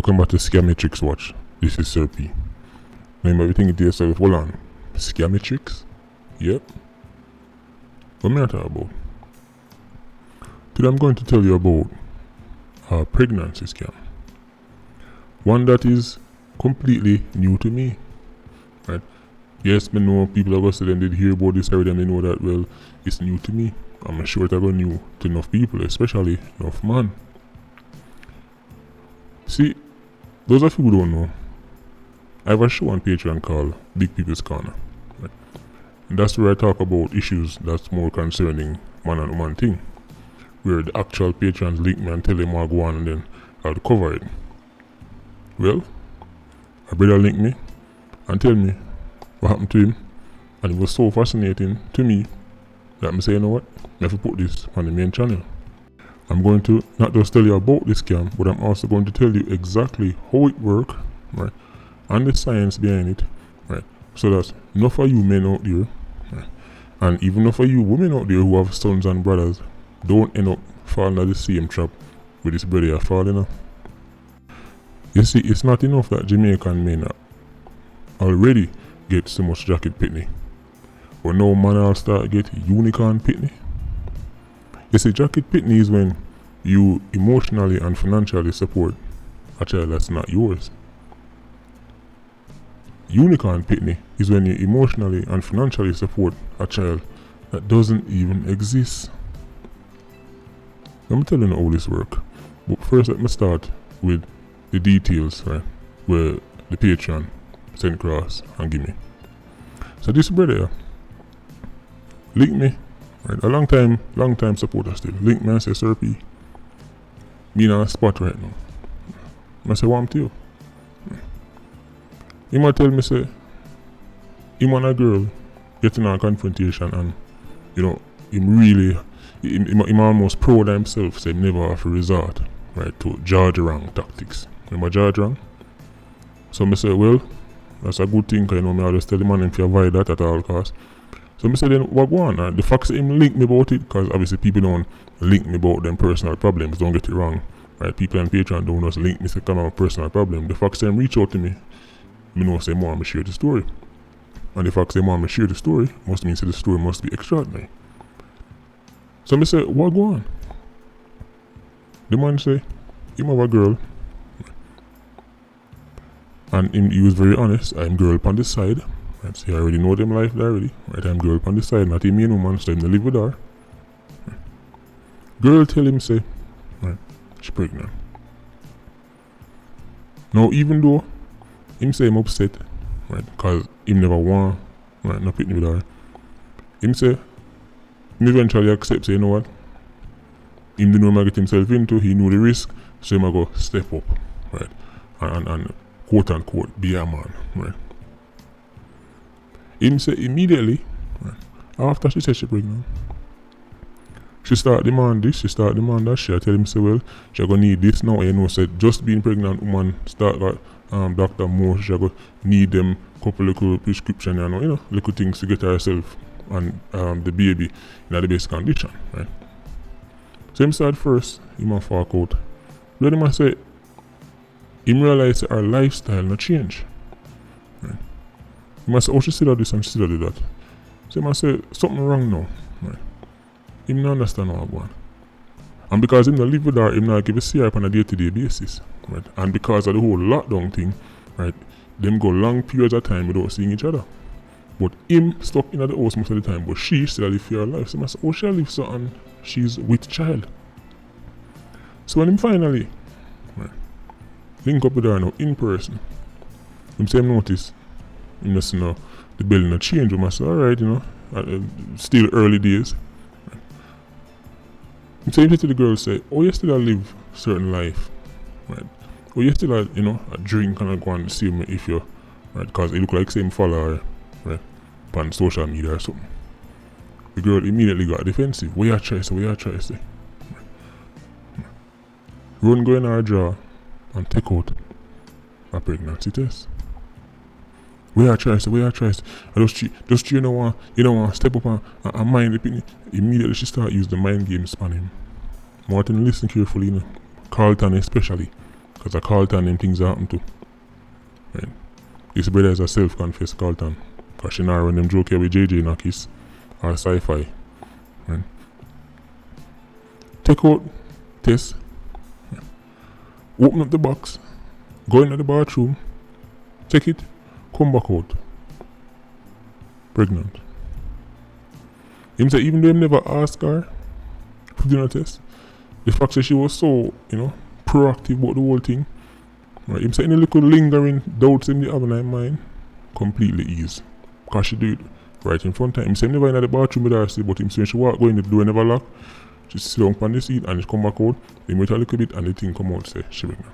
Welcome back to Scamatrix Watch. This is Sir P. Now you might be thinking to yourself, hold on, Scamatrix? Yep. What am I talking about? Today I'm going to tell you about a pregnancy scam. One that is completely new to me. Right? Yes, I know people are going to say them did hear about this already and they know that, well, it's new to me. I'm sure it's going new to enough people, especially enough man. See, those of you who don't know, I have a show on Patreon called Big People's Corner. Right? And that's where I talk about issues that's more concerning man and woman thing. Where the actual patrons link me and tell them what go on and then I'll cover it. Well, a brother linked me and tell me what happened to him, and it was so fascinating to me that I say, you know what, I have to put this on the main channel. I'm going to not just tell you about this scam, but I'm also going to tell you exactly how it works, right, and the science behind it, right, so that enough of you men out there, right, and even enough of you women out there who have sons and brothers, don't end up falling into the same trap with this brother are falling in. You see, it's not enough that Jamaican men already get so much jacket pitney, but now man all start get unicorn pitney. You see, jacket pitney is when you emotionally and financially support a child that's not yours. Unicorn pitney is when you emotionally and financially support a child that doesn't even exist. Let me tell you how this works. But first let me start with the details, right, where the Patreon sent across and give me. So this brother link me, right, a long time supporter still, link me and say, Sir P, me in a spot right now. I say, what am to you? He might tell me, say, him and a girl getting a confrontation and, you know, him almost proud of himself, say him never have to resort, right, to judge wrong tactics. Remember judge wrong? So I say, well, that's a good thing, because you know, I just tell the man if you avoid that at all costs. So I say, then what go on? The fact that him link me about it, because obviously people don't link me about them personal problems, don't get it wrong. Right? People on Patreon don't just link me to come on personal problem. The fact that them reach out to me, I know say more, I'm share the story. And the fact that more, I'm share the story, must mean say the story must be extraordinary. So I say, what go on? The man say, him have a girl, and he was very honest. I'm girl upon this side. Right, so I already know them life there already. Right, I'm girl upon this side, not him main woman, so I'm to live with her. Right. Girl tell him say, right, she pregnant. Now even though him say him upset, right, cause him never want, right, not pitney with her. Him say, him eventually accept, say, you know what? Him don't know what get himself into, he know the risk, so him go step up, right, and quote unquote be a man, right. Him say immediately, right, after she said she pregnant, she start demand this, she start demand that. She tell him say, well, she gonna need this now. You know, said just being pregnant woman start like Dr. Moore, she gonna need them couple little prescription, you know, little things to get herself and the baby in the best condition, right. So him start first, him a fork out. Then him a say, him realize our lifestyle no change. Right. He must say, oh, she still do this and she still do that. So he must say, something wrong now. Right. Him not understand how I go on. And because him not live with her, him not give a CR on a day-to-day basis. Right. And because of the whole lockdown thing, right, them go long periods of time without seeing each other. But him stuck in the house most of the time, but she still live for her life. So he must say, oh, she live so and she's with child. So when him finally, right, link up with her now in person, him say him notice, him just know the belly not change. Him say, alright, you know, still early days. Right. Him say to the girl, say, oh, you still live certain life, right? Oh, you still you know, a drink and go and see me if you, right, because it look like same follow her, right, on social media or something. The girl immediately got defensive. What you try to say? Run go in her drawer and take out a pregnancy test. What you try to say? Just you don't want step up and mind the picnic. Immediately she start use the mind games on him. Martin, listen carefully, you know. Carlton especially. Because a Carlton, them things happen to. Right? This brother is a self-confessed Carlton. Because she now run them joke here with JJ Nakis or sci-fi. Right? Take out Tess. Right? Open up the box. Go into the bathroom. Take it. Come back out. Pregnant. Him say even though him never asked her to do a test, the fact that she was so, proactive about the whole thing, right? Him say any little lingering doubts in the other mind completely ease. Because she do it right in front of him. Him say him never in the bathroom with her, see, but him say when she walk going, the door never lock. She sit down on the seat and she come back out, him wait a little bit and the thing come out, say she pregnant.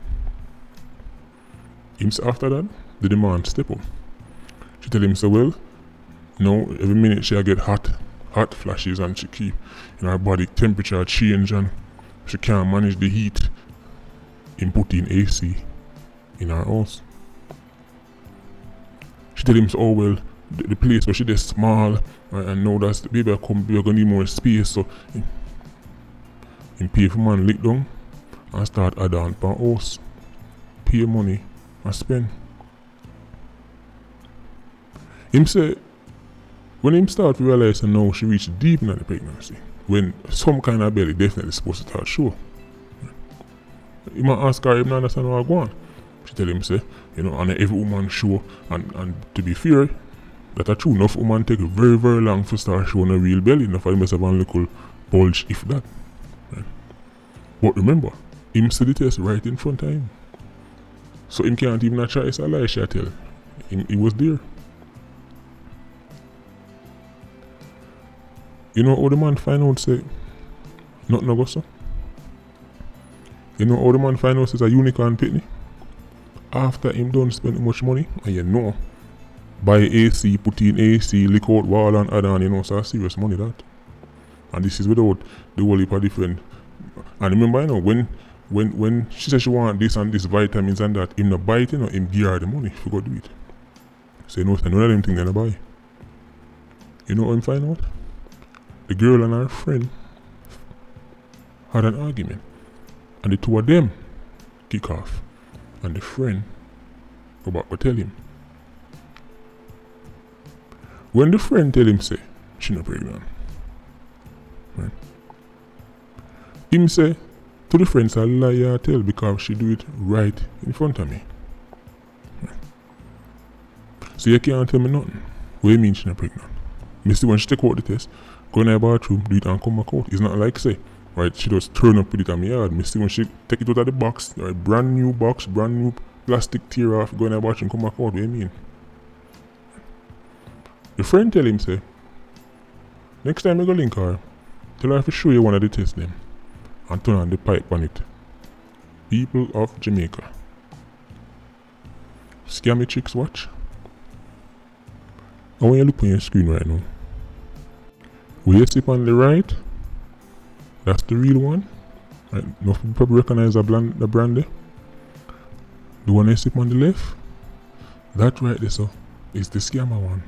Him say after that, the demand step up. She tell him, so well, every minute she get hot flashes and she keep her body temperature change and she can't manage the heat. Him put in AC in her house. She tell him, so well, the place where she is small and now that's the baby come, we're gonna need more space, so him pay for man lick down and start add on per house. Pay money and spend. Him say when him start to realize that now she reached deep in the pregnancy, when some kind of belly definitely supposed to start show. He might ask her, him not understand what I go on. She tell him say, and every woman show and to be fair, that a true enough woman take very, very long to start showing a real belly, enough for him to have a little bulge if that. Right? But remember, him see the test right in front of him. So him can't even try to lie, she tell. He was there. You know how the man find out say nothing go so? You know how the man find out says a unicorn pitney? After him done spend much money, and buy AC, put in AC, lick out wall and add on, so serious money that. And this is without the whole heap of different. And remember, when she said she want this and this vitamins and that, him not buy it, him give her the money if you go do it. Say no, none of them things they buy. You know how him find out? The girl and her friend had an argument, and the two of them kick off, and the friend go back to tell him. When the friend tell him say she not pregnant, right? Him say to the friend, say lie tell because she do it right in front of me. Right? So you can't tell me nothing. What you mean she not pregnant? Me see when she take out the test, go in the bathroom, do it and come back out. It's not like say, right, she just turn up with it on my yard. Me see when she take it out of the box, right, brand new box, brand new plastic tear off, go in the bathroom, come back out. What you mean? The friend tell him say, next time you go link her, tell her to show you one of the tests them and turn on the pipe on it. People of Jamaica. Scammy chicks watch. And when you look on your screen right now, where you see on the right, that's the real one. Right? No people probably recognize the brand there. The one you see on the left, that right there so is the scammer one.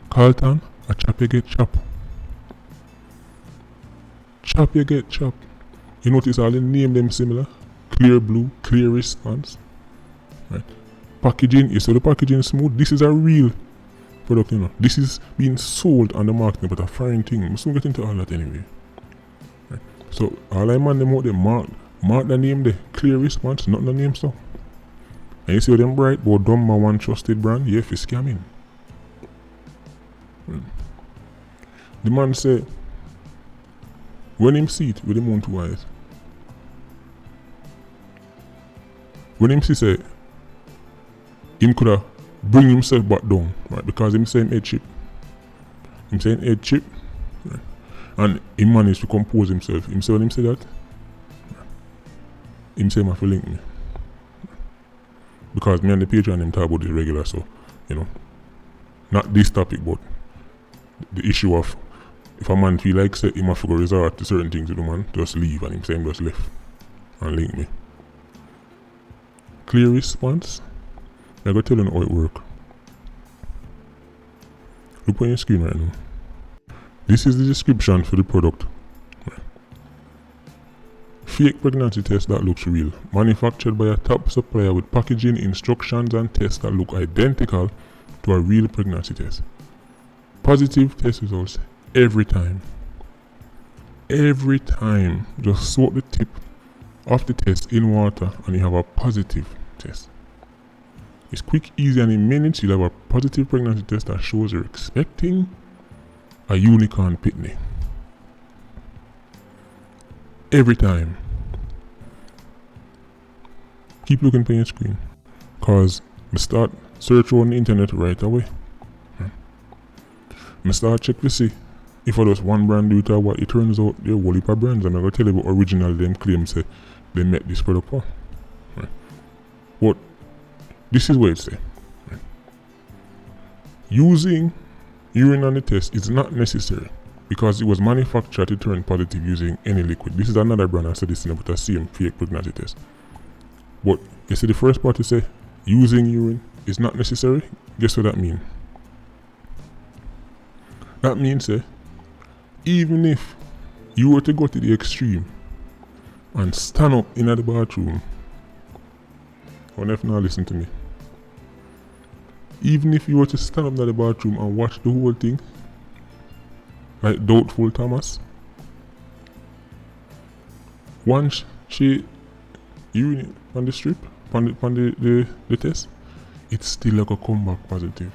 Carlton, a chop you get chop. Chop you get chop. You notice all the name them similar. Clear blue, clear response. Right. Packaging, you saw the packaging smooth. This is a real product, This is being sold on the market, but a foreign thing. We soon get into all that anyway. Right. So all I man them out there mark the name there. Clear response, not the name so. And you see them bright, but dumb one trusted brand, yeah, for scamming. Right. The man say, when him see it with him own 2 eyes, when him see say, him coulda bring himself back down, right? Because him say him head chip. Him say him head chip, right? And he managed to compose himself. Him say when him say that, him say him have to link me. Because me and the Patreon him talk about this regular, so, not this topic, but the issue of if a man feel like say he must go resort to certain things with the man, just leave, and him say him just left and link me. Clear response. I go tell you how it work. Look on your screen right now. This is the description for the product. fake pregnancy test that looks real, manufactured by a top supplier with packaging, instructions and tests that look identical to a real pregnancy test. Positive test results every time. Every time, just soak the tip of the test in water and you have a positive test. It's quick, easy, and in minutes you'll have a positive pregnancy test that shows you're expecting a unicorn pitney. Every time. Keep looking for your screen, cause I start search on the internet right away. I start check to see if I just one brand do it or what. It turns out there are a whole heap of brands, and I'm gonna tell you about original them claim say they make this product for. But this is what it say. Using urine on the test is not necessary because it was manufactured to turn positive using any liquid. This is another brand I said this in about the same fake pregnancy test. But you see the first part to say using urine is not necessary. Guess what that means? That means even if you were to go to the extreme and stand up in the bathroom, I wonder if now listen to me. Even if you were to stand up in the bathroom and watch the whole thing, like Doubtful Thomas, once she urinated on the strip, on the test, it's still like a come back positive.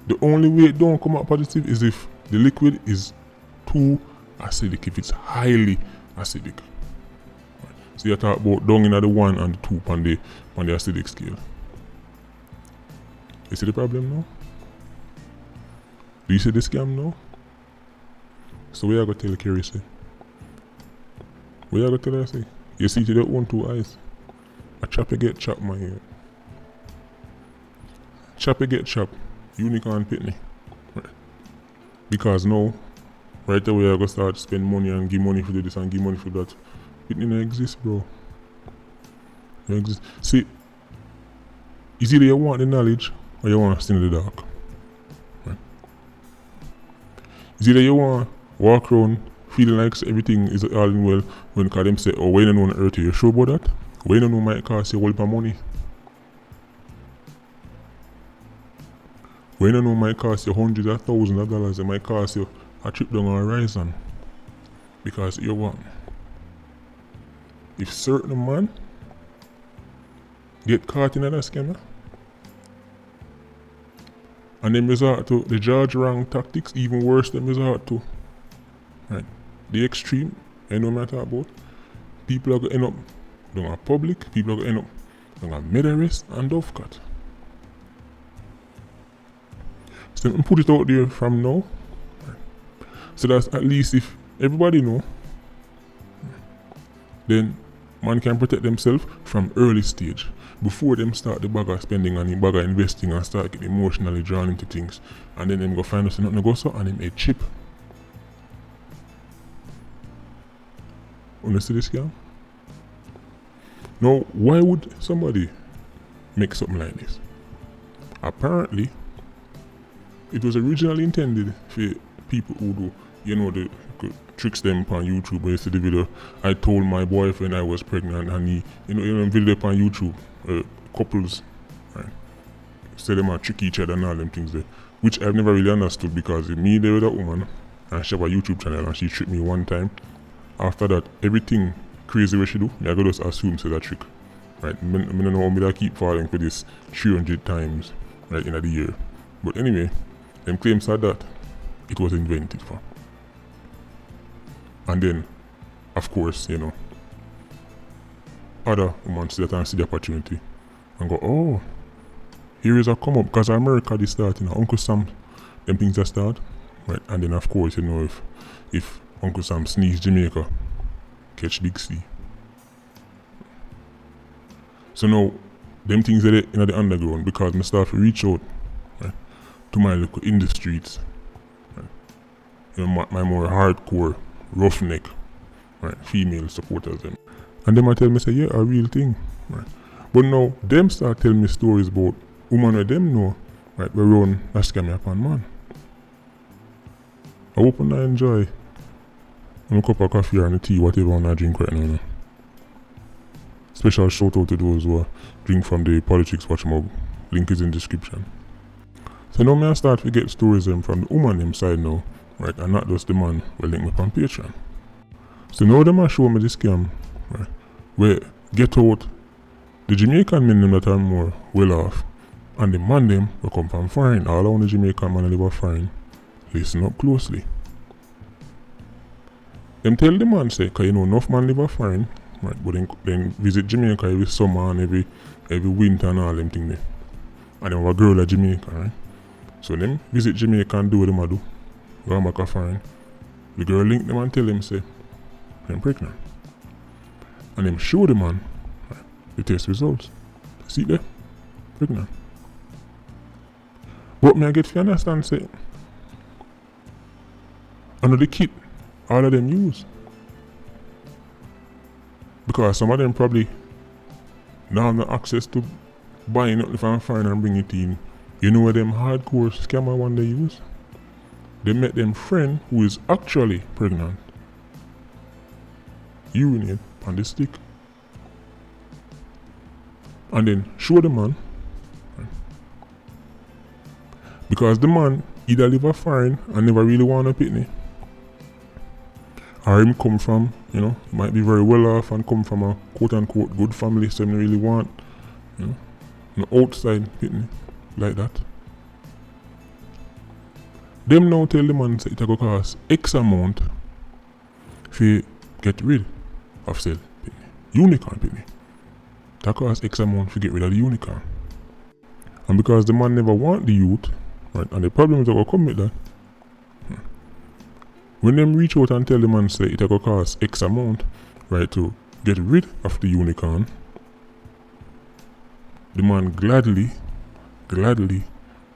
The only way it don't come out positive is if the liquid is too acidic, if it's highly acidic. So you talk about down in the 1 and the 2 on the acidic scale. You see the problem now? Do you see the scam now? So where I go tell Kerry say? Where I go tell her say? You see to their own 2 eyes. A chop you get chop, my ear. Chop you get chop. Unicorn pitney. Right. Because now, right away I go start spend money and give money for this and give money for that. Pitney don't exist, bro. Don't exist. See, it's either you want the knowledge or you want to stay in the dark. Right. It's either you want to walk around feeling like everything is all in well when them say, oh, when you know on earth, you sure about that? When you know might cost you a whole heap of money. When you know might cost you hundreds of thousands of dollars, it might cost you a trip down a horizon. Because you want. If certain man get caught in another scammer and then resort to the judge wrong tactics, even worse than resort to right, the extreme, you know what I'm talking about? People are going to end up doing a public, people are going to end up doing a mid-arrest and Dovecot. So let me put it out there from now. So that at least if everybody know, then man can protect themselves from early stage. Before them start the bagger spending and the bagger investing and start getting emotionally drawn into things. And then them go find us nothing go so and them a chip. Understand this scam? Now, why would somebody make something like this? Apparently, it was originally intended for people who do, you know, the tricks them on YouTube. When you see the video, I told my boyfriend I was pregnant and he, you know, video on YouTube, couples, right, say them are trick each other and all them things there, which I've never really understood because me there with that woman and she have a YouTube channel and she tricked me one time. After that, everything crazy what she do, I go just assume say that trick, right? I don't know how me that keep falling for this 300 times, right, in a year. But anyway, them claims are that it was invented for. And then, of course, you know, other women see that and see the opportunity and go, oh, here is a come up because America is starting. Uncle Sam, them things that start, right? And then, of course, you know, if Uncle Sam sneeze Jamaica, catch Big C. So now, them things are in the underground because I start to reach out, right, to my local in the streets, right? You know, my more hardcore, roughneck, right, female supporters them. And them I tell me say, yeah, a real thing, right? But now, them start telling me stories about women where them know, right, we run that scam me upon man. I hope I enjoy and a cup of coffee or a tea, whatever I drink right now. Special shout out to those who drink from the Politics Watch mug. Link is in description. So now I start to get stories from the woman them side now, right, and not just the man will link me on Patreon. So now them show me this scam, right, where get out the Jamaican men them that are more well off, and the man them will come from foreign. All around the Jamaican man live foreign. Listen up closely. Them tell the man say, cause you know enough man live foreign, right, but then visit Jamaica every summer and every winter and all them thing there. And then have a girl at Jamaica, right? So them visit Jamaica and do what them do. Go back a foreign. The girl link them and tell them say, I'm pregnant. And them show the man, right, the test results. See there? Pregnant. But me I get to understand say, under the kit, all of them use. Because some of them probably don't have no access to buying nothing from foreign and bring it in. You know what them hardcore scammer one they use? They met them friend who is actually pregnant. Urinate on the stick. And then show the man. Because the man either live a foreign and never really want a pitney, or him come from, you know, might be very well off and come from a quote unquote good family, so him really want, you know, an outside pitney like that. Them now tell the man say it go cost X amount if get rid of said pitney. Unicorn pitney. That cost X amount to get rid of the unicorn. And because the man never want the youth, right, and the problem is that will come with that. When them reach out and tell the man say it go cost X amount, right, to get rid of the unicorn, the man gladly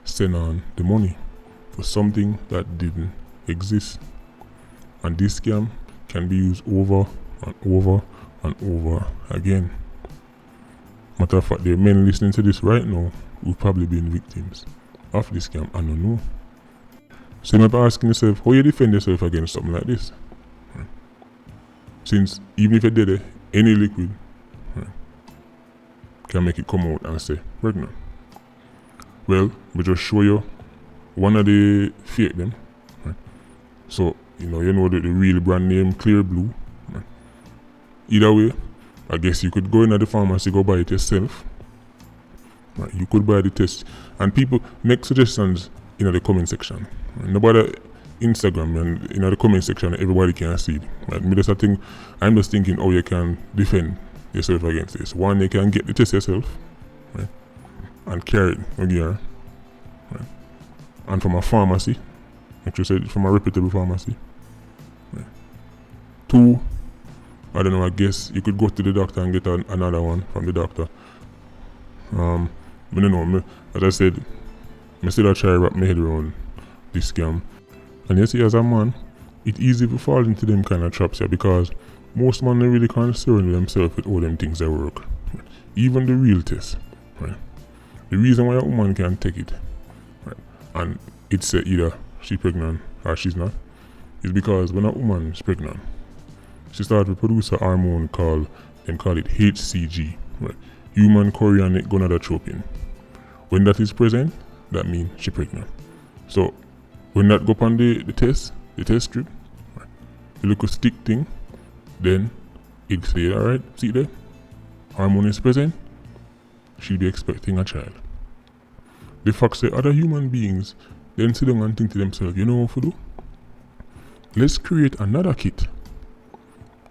send on the money for something that didn't exist. And this scam can be used over and over and over again. Matter of fact, the men listening to this right now will probably been victims of this scam and don't know. So you might be asking yourself, how you defend yourself against something like this? Right. Since even if you did it, any liquid, right, can make it come out and say pregnant. Well, we just show you one of the fake them. Right. So you know the real brand name Clear Blue. Right. Either way, I guess you could go in at the pharmacy, go buy it yourself. Right. You could buy the test, and people make suggestions in the comment section. Right. Nobody Instagram and in the comment section everybody can see it. Right. I'm just thinking how you can defend yourself against this. One, you can get the test yourself, right, and carry it again, right, and from a pharmacy, like you said, from a reputable pharmacy. Right. Two, I don't know, I guess you could go to the doctor and get another one from the doctor. I don't know, as I said, I still try to wrap my head around this scam. And you see, as a man, it's easy to fall into them kind of traps here because most men are really concerned with themselves with all them things that work. Right. Even the real test. Right. The reason why a woman can take it, right, and it's either she's pregnant or she's not, is because when a woman is pregnant, she starts to produce a hormone called it HCG, right, human chorionic gonadotropin. When that is present, that means she's pregnant. So when that go on the test strip, right, the little stick thing, then it say, alright, see there, hormone is present, she'll be expecting a child. The fact that other human beings then sit down and think to themselves, you know what to do? Let's create another kit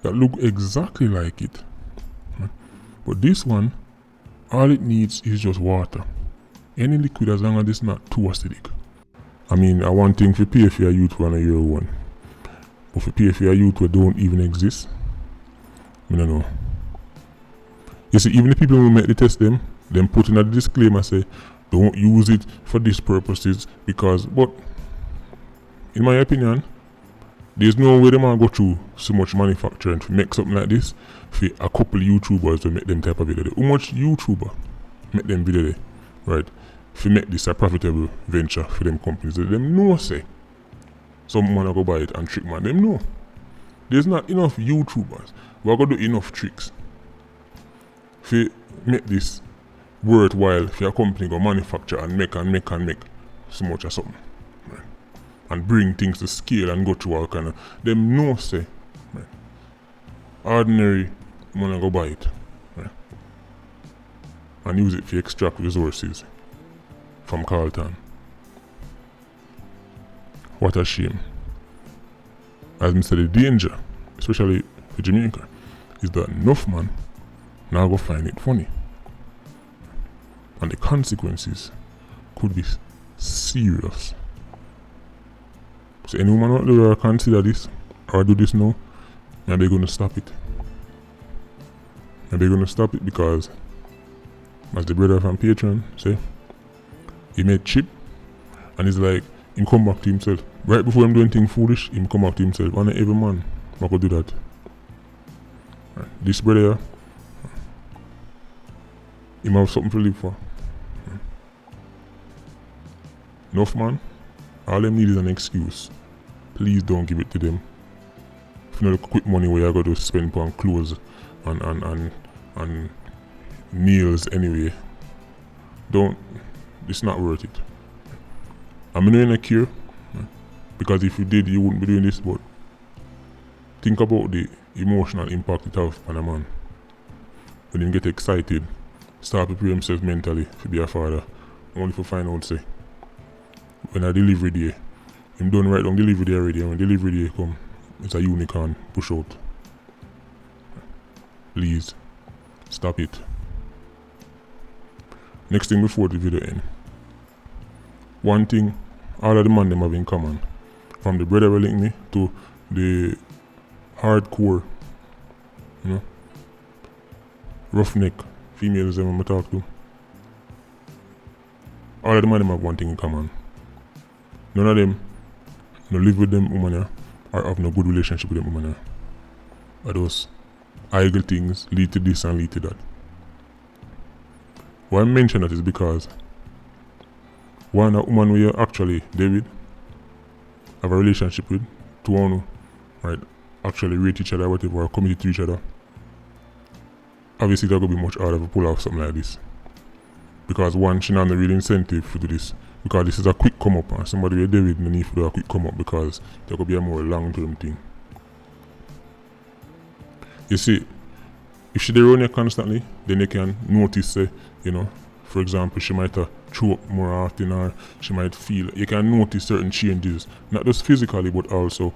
that look exactly like it. Right? But this one, all it needs is just water. Any liquid as long as it's not too acidic. I mean, I want thing for pay for your youth one a year one. But for pay for your youth who don't even exist, I don't know. You see, even the people who make the test them put in a disclaimer say, don't use it for these purposes because, but in my opinion, there's no way they might go through so much manufacturing to make something like this for a couple YouTubers to make them type of video. How much YouTuber make them video there, right? To make this a profitable venture for them companies. Them know say some man go buy it and trick man. Them know. There's not enough YouTubers. We're gonna do enough tricks to make this worthwhile for your company go manufacture and make so much of something. Right? And bring things to scale and go through all kind of them know say right? Ordinary money go buy it. Right? And use it to extract resources from Carlton. What a shame. As I said, the danger, especially for Jamaica, is that enough man now go find it funny. And the consequences could be serious. So any woman out there consider this or do this now, and they're gonna stop it. And they're gonna stop it because, as the brother from Patreon say, he made chip and he's like, him come back to himself. Right before him doing things foolish, him come back to himself. And every man could do that. Right. This brother, him have something to live for. Right. Enough man, all them need is an excuse. Please don't give it to them. If you know the quick money where you got to spend on clothes and meals anyway, don't, it's not worth it. I'm not in a cure, because if you did, you wouldn't be doing this, but think about the emotional impact it has on a man. When he get excited, start prepare himself mentally to be a father, only to find out, say, when a delivery day, him done right on delivery day already, and when delivery day come, it's a unicorn push out. Please, stop it. Next thing before the video end. One thing all of the man them have in common, from the brother who linked me to the hardcore, roughneck females them I talk to. All of the man them have one thing in common. None of them no live with them woman or have no good relationship with them woman. But those idle things lead to this and lead to that. Why I mention that is because one a woman where you actually, David, have a relationship with, two one, right, actually rate each other, whatever, or committed to each other. Obviously, that could be much harder to pull off something like this. Because one, she not the real incentive to do this. Because this is a quick come up, and somebody with David no need to do a quick come up because there could be a more long term thing. You see, if she dey run you constantly, then you can notice, say, for example, she might throw up more often, or she might feel, you can notice certain changes, not just physically but also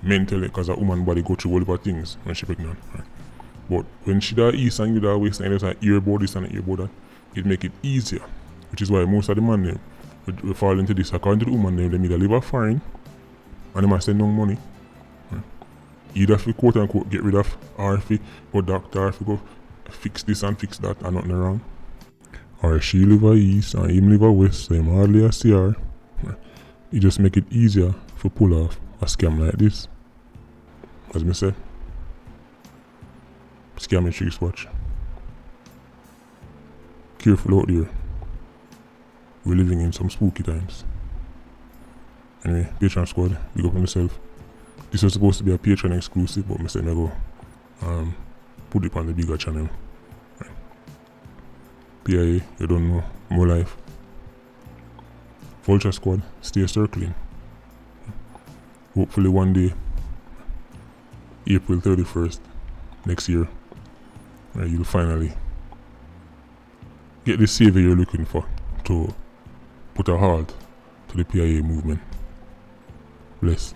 mentally, because a woman body go through all of her things when she pregnant. Right? But when she da east and you da west and there's an ear about this and an ear about that, it make it easier. Which is why most of the man them will fall into this. According to the woman them, they either live a foreign and they might send no money. Right? Either if you quote unquote get rid of, or if you go doctor, or if you go fix this and fix that and nothing wrong. Or she live a east and him live a west, so him hardly a see her. It just make it easier for pull off a scam like this. As me say, scam tricks watch. Careful out there. We're living in some spooky times. Anyway, Patreon squad, big up on myself. This was supposed to be a Patreon exclusive, but I said I go put it on the bigger channel. Right. PIA, you don't know, more life. Vulture squad, stay circling. Hopefully one day, April 31st next year, you'll finally get the savior you're looking for to put a halt to the PIA movement. Bless.